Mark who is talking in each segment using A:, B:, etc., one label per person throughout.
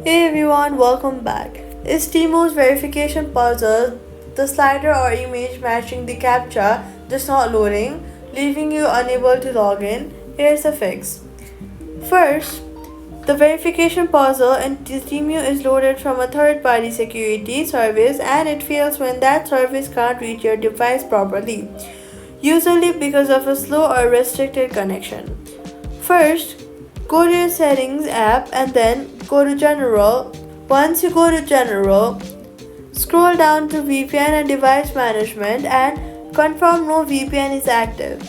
A: Hey everyone, welcome back. Is Temu's verification puzzle, the slider or image matching the Captcha, just not loading, leaving you unable to log in? Here's the fix. First, the verification puzzle in Temu is loaded from a third-party security service and it fails when that service can't reach your device properly, usually because of a slow or restricted connection. First, go to your settings app and then go to general. Once you go to general, scroll down to VPN and device management and confirm no VPN is active.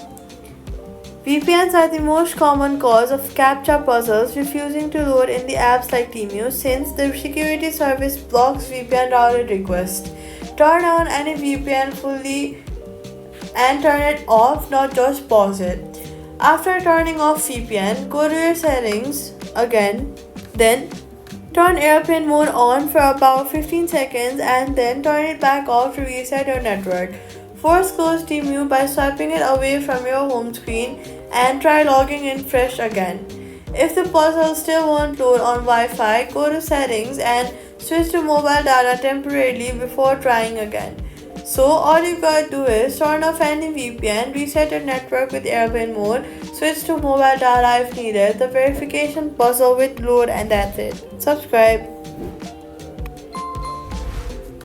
A: VPNs are the most common cause of Captcha puzzles refusing to load in the apps like Temu since the security service blocks VPN routed requests. Turn on any VPN fully and turn it off, not just pause it. After turning off VPN, go to your settings again, then turn airplane mode on for about 15 seconds and then turn it back off to reset your network. Force close Temu by swiping it away from your home screen and try logging in fresh again. If the puzzle still won't load on Wi-Fi, go to settings and switch to mobile data temporarily before trying again. So all you gotta do is turn off any VPN, reset your network with airplane mode, switch to mobile data if needed, the verification puzzle will load and that's it. Subscribe.